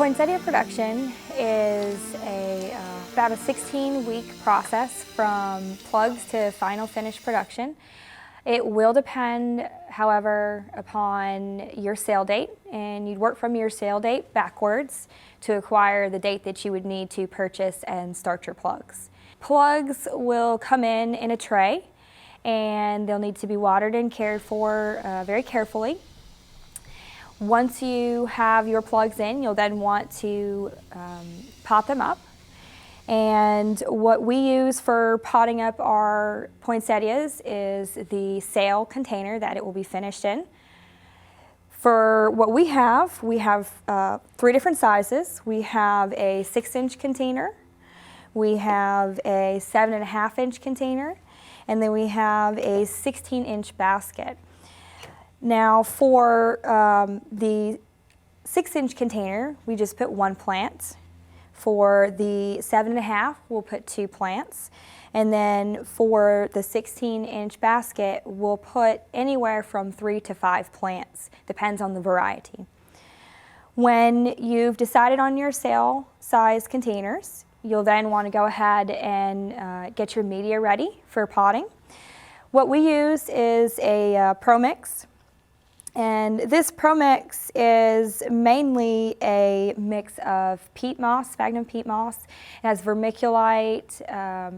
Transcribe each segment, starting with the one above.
Poinsettia production is about a 16-week process from plugs to final finished production. It will depend, however, upon your sale date, and you'd work from your sale date backwards to acquire the date that you would need to purchase and start your plugs. Plugs will come in a tray, and they'll need to be watered and cared for very carefully. Once you have your plugs in, you'll then want to pot them up. And what we use for potting up our poinsettias is the sale container that it will be finished in. For what we have 3 different sizes. We have a 6-inch container, we have a 7.5-inch container, and then we have a 16-inch basket. Now for the 6-inch container, we just put 1 plant. For the 7.5, we'll put 2 plants. And then for the 16-inch basket, we'll put anywhere from 3 to 5 plants, depends on the variety. When you've decided on your sale size containers, you'll then want to go ahead and get your media ready for potting. What we use is a Pro Mix. And this Pro Mix is mainly a mix of peat moss, sphagnum peat moss. It has vermiculite,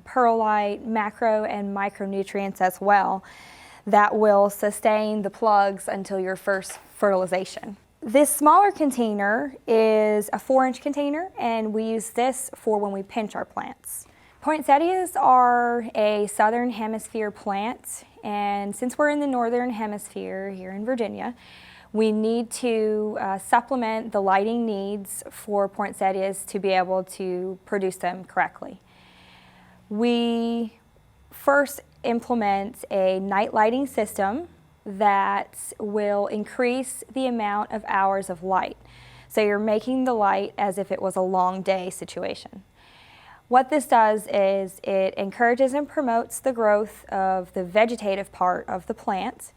perlite, macro and micronutrients as well that will sustain the plugs until your first fertilization. This smaller container is a 4-inch container, and we use this for when we pinch our plants. Poinsettias are a southern hemisphere plant, and since we're in the northern hemisphere here in Virginia, we need to supplement the lighting needs for poinsettias to be able to produce them correctly. We first implement a night lighting system that will increase the amount of hours of light. So you're making the light as if it was a long day situation. What this does is it encourages and promotes the growth of the vegetative part of the plant,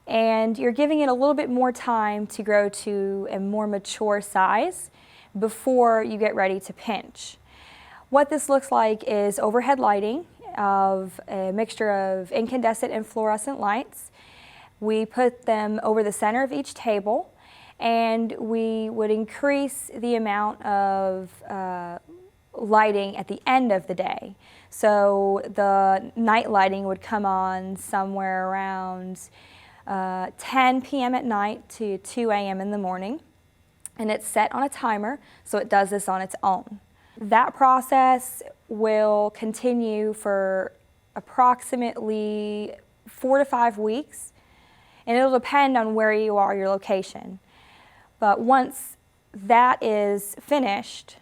and you're giving it a little bit more time to grow to a more mature size before you get ready to pinch. What this looks like is overhead lighting of a mixture of incandescent and fluorescent lights. We put them over the center of each table, and we would increase the amount of lighting at the end of the day. So the night lighting would come on somewhere around 10 p.m. at night to 2 a.m. in the morning, and it's set on a timer, so it does this on its own. That process will continue for approximately 4 to 5 weeks, and it'll depend on where you are, your location. But once that is finished,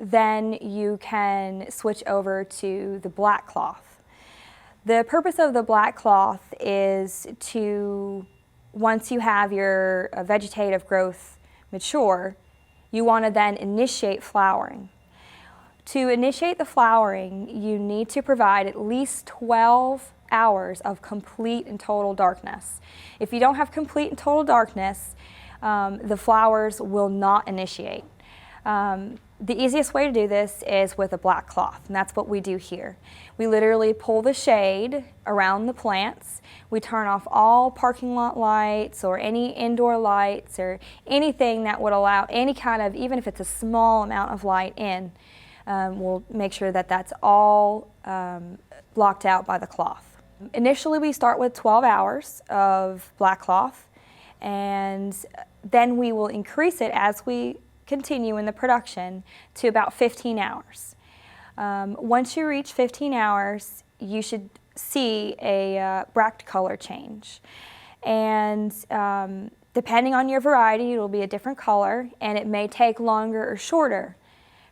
then you can switch over to the black cloth. The purpose of the black cloth is to, once you have your vegetative growth mature, you want to then initiate flowering. To initiate the flowering, you need to provide at least 12 hours of complete and total darkness. If you don't have complete and total darkness, the flowers will not initiate. The easiest way to do this is with a black cloth, and that's what we do here. We literally pull the shade around the plants. We turn off all parking lot lights or any indoor lights or anything that would allow any kind of, even if it's a small amount of light in, we'll make sure that that's all blocked out by the cloth. Initially we start with 12 hours of black cloth, and then we will increase it as we continue in the production to about 15 hours. Once you reach 15 hours, you should see a bract color change. And depending on your variety, it will be a different color, and it may take longer or shorter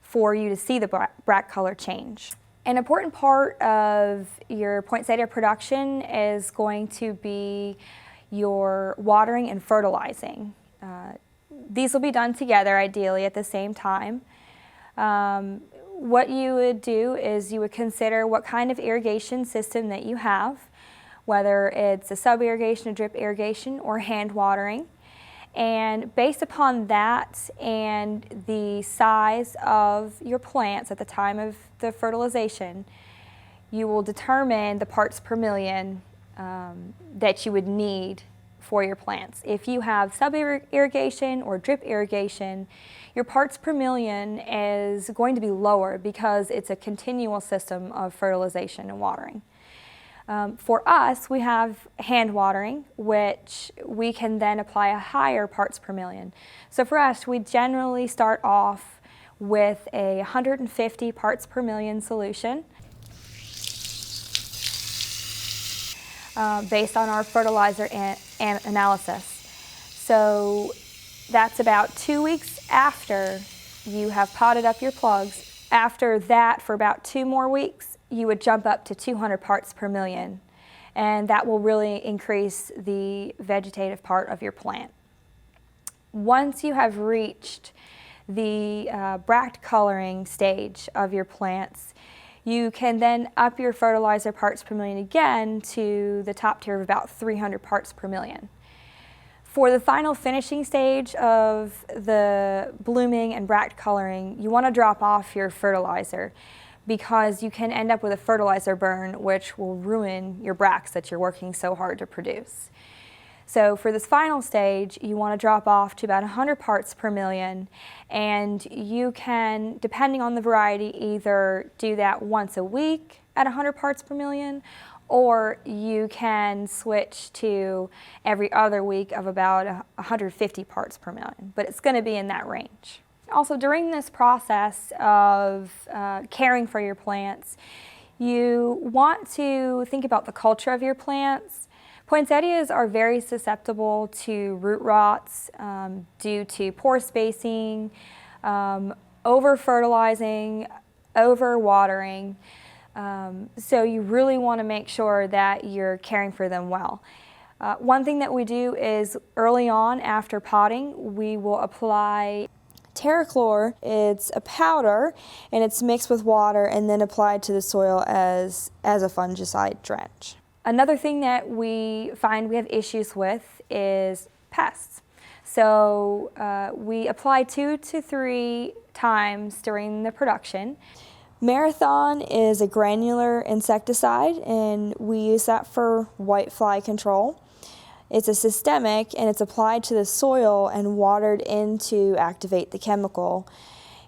for you to see the bract color change. An important part of your poinsettia production is going to be your watering and fertilizing. These will be done together, ideally, at the same time. What you would do is you would consider what kind of irrigation system that you have, whether it's a sub-irrigation, a drip irrigation, or hand watering. And based upon that and the size of your plants at the time of the fertilization, you will determine the parts per million that you would need for your plants. If you have sub-irrigation or drip irrigation, your parts per million is going to be lower because it's a continual system of fertilization and watering. For us, we have hand watering, which we can then apply a higher parts per million. So for us, we generally start off with a 150 parts per million solution based on our fertilizer analysis. So that's about 2 weeks after you have potted up your plugs. After that, for about 2 more weeks, you would jump up to 200 parts per million, and that will really increase the vegetative part of your plant. Once you have reached the bract coloring stage of your plants, you can then up your fertilizer parts per million again to the top tier of about 300 parts per million. For the final finishing stage of the blooming and bract coloring, you want to drop off your fertilizer because you can end up with a fertilizer burn, which will ruin your bracts that you're working so hard to produce. So for this final stage, you want to drop off to about 100 parts per million, and you can, depending on the variety, either do that once a week at 100 parts per million, or you can switch to every other week of about 150 parts per million, but it's going to be in that range. Also, during this process of caring for your plants, you want to think about the culture of your plants. Poinsettias are very susceptible to root rots due to poor spacing, over-fertilizing, over-watering. So you really want to make sure that you're caring for them well. One thing that we do is early on after potting, we will apply Terrachlor. It's a powder and it's mixed with water and then applied to the soil as a fungicide drench. Another thing that we find we have issues with is pests. So we apply 2 to 3 times during the production. Marathon is a granular insecticide, and we use that for whitefly control. It's a systemic, and it's applied to the soil and watered in to activate the chemical,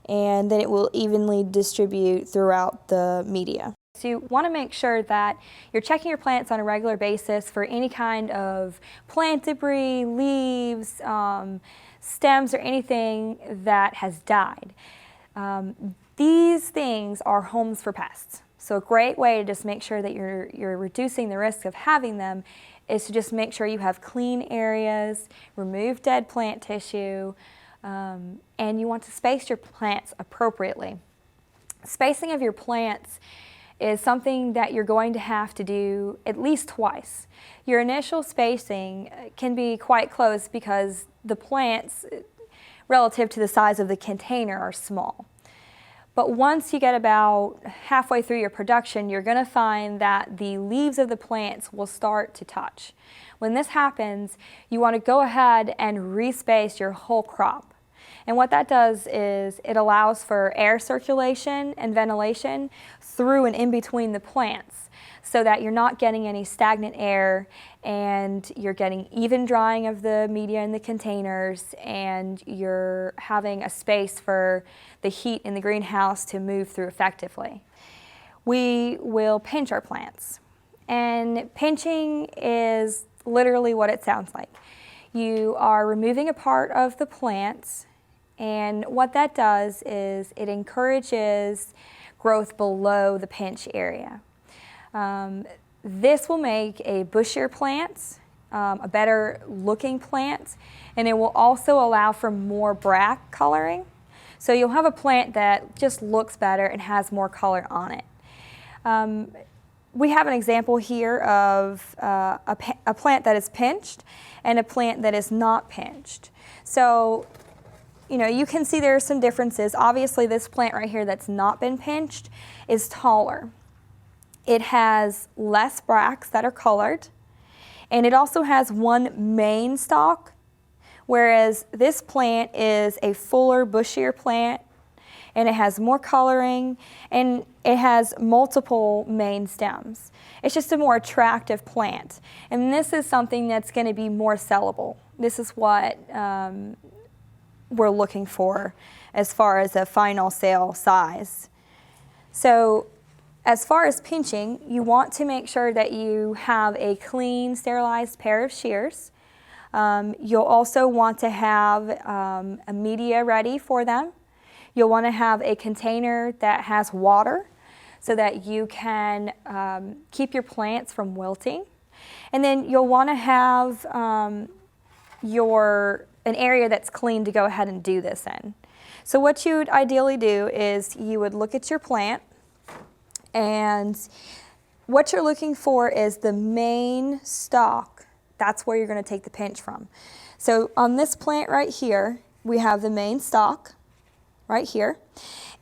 and then it will evenly distribute throughout the media. So you want to make sure that you're checking your plants on a regular basis for any kind of plant debris, leaves, stems, or anything that has died. These things are homes for pests. So a great way to just make sure that you're reducing the risk of having them is to just make sure you have clean areas, remove dead plant tissue, and you want to space your plants appropriately. Spacing of your plants is something that you're going to have to do at least twice. Your initial spacing can be quite close because the plants, relative to the size of the container, are small. But once you get about halfway through your production, you're going to find that the leaves of the plants will start to touch. When this happens, you want to go ahead and respace your whole crop. And what that does is it allows for air circulation and ventilation through and in between the plants so that you're not getting any stagnant air, and you're getting even drying of the media in the containers, and you're having a space for the heat in the greenhouse to move through effectively. We will pinch our plants, and pinching is literally what it sounds like. You are removing a part of the plants, and what that does is it encourages growth below the pinch area. This will make a bushier plant, a better looking plant, and it will also allow for more bract coloring. So you'll have a plant that just looks better and has more color on it. We have an example here of a plant that is pinched and a plant that is not pinched. So, you can see there are some differences. Obviously, this plant right here that's not been pinched is taller. It has less bracts that are colored, and it also has one main stalk whereas this plant is a fuller, bushier plant, and it has more coloring, and it has multiple main stems. It's just a more attractive plant, and this is something that's going to be more sellable. This is what we're looking for as far as a final sale size. So as far as pinching, you want to make sure that you have a clean, sterilized pair of shears. You'll also want to have a media ready for them. You'll want to have a container that has water so that you can keep your plants from wilting. And then you'll want to have an area that's clean to go ahead and do this in. So what you would ideally do is you would look at your plant, and what you're looking for is the main stalk. That's where you're going to take the pinch from. So on this plant right here, we have the main stalk right here.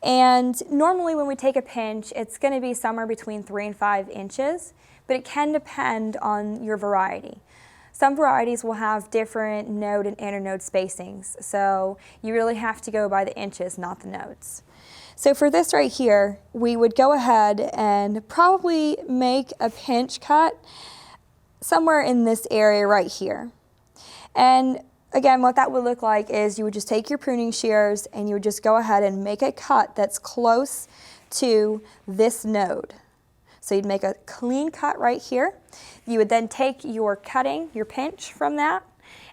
And normally when we take a pinch, it's going to be somewhere between 3 and 5 inches, but it can depend on your variety. Some varieties will have different node and internode spacings, so you really have to go by the inches, not the nodes. So for this right here, we would go ahead and probably make a pinch cut somewhere in this area right here. And again, what that would look like is you would just take your pruning shears and you would just go ahead and make a cut that's close to this node. So you'd make a clean cut right here. You would then take your cutting, your pinch from that,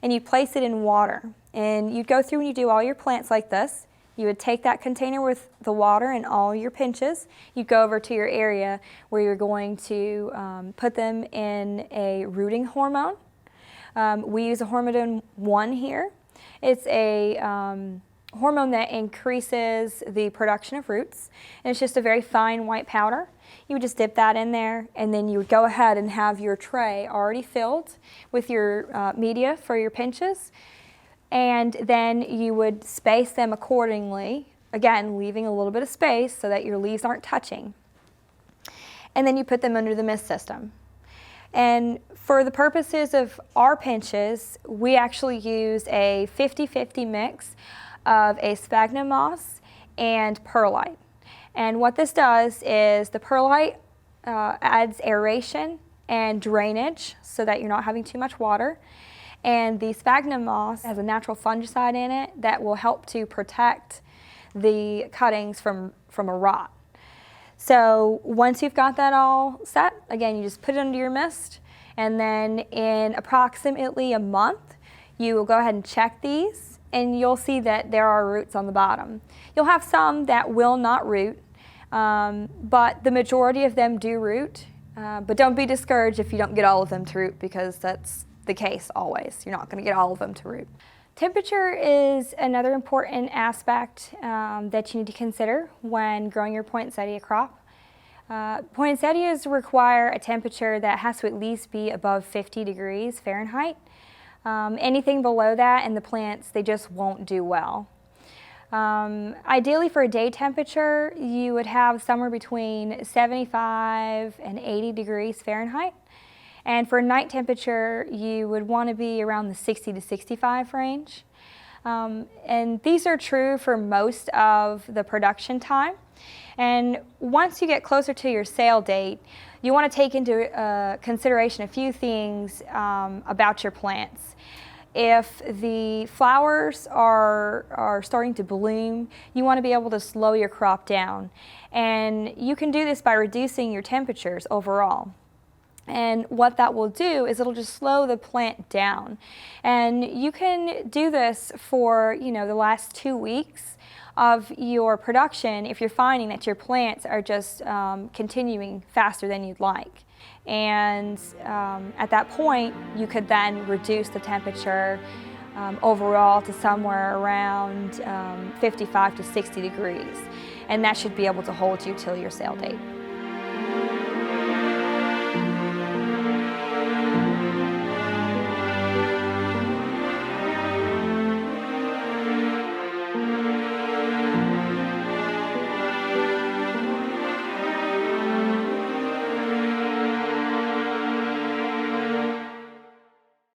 and you'd place it in water. And you'd go through and you do all your plants like this. You would take that container with the water and all your pinches. You'd go over to your area where you're going to put them in a rooting hormone. We use a hormone 1 here. It's a hormone that increases the production of roots, and it's just a very fine white powder. You would just dip that in there, and then you would go ahead and have your tray already filled with your media for your pinches, and then you would space them accordingly, again leaving a little bit of space so that your leaves aren't touching. And then you put them under the mist system. And for the purposes of our pinches, we actually use a 50-50 mix of a sphagnum moss and perlite. And what this does is the perlite adds aeration and drainage so that you're not having too much water. And the sphagnum moss has a natural fungicide in it that will help to protect the cuttings from a rot. So once you've got that all set, again, you just put it under your mist, and then in approximately a month, you will go ahead and check these, and you'll see that there are roots on the bottom. You'll have some that will not root, but the majority of them do root. But don't be discouraged if you don't get all of them to root, because that's the case always. You're not going to get all of them to root. Temperature is another important aspect that you need to consider when growing your poinsettia crop. Poinsettias require a temperature that has to at least be above 50 degrees Fahrenheit. Anything below that and the plants, they just won't do well. Ideally for a day temperature, you would have somewhere between 75 and 80 degrees Fahrenheit. And for night temperature, you would want to be around the 60 to 65 range. And these are true for most of the production time. And once you get closer to your sale date, you want to take into consideration a few things about your plants. If the flowers are starting to bloom, you want to be able to slow your crop down. And you can do this by reducing your temperatures overall. And what that will do is it'll just slow the plant down. And you can do this for, the last 2 weeks of your production if you're finding that your plants are just continuing faster than you'd like. And at that point, you could then reduce the temperature overall to somewhere around 55 to 60 degrees. And that should be able to hold you till your sale date.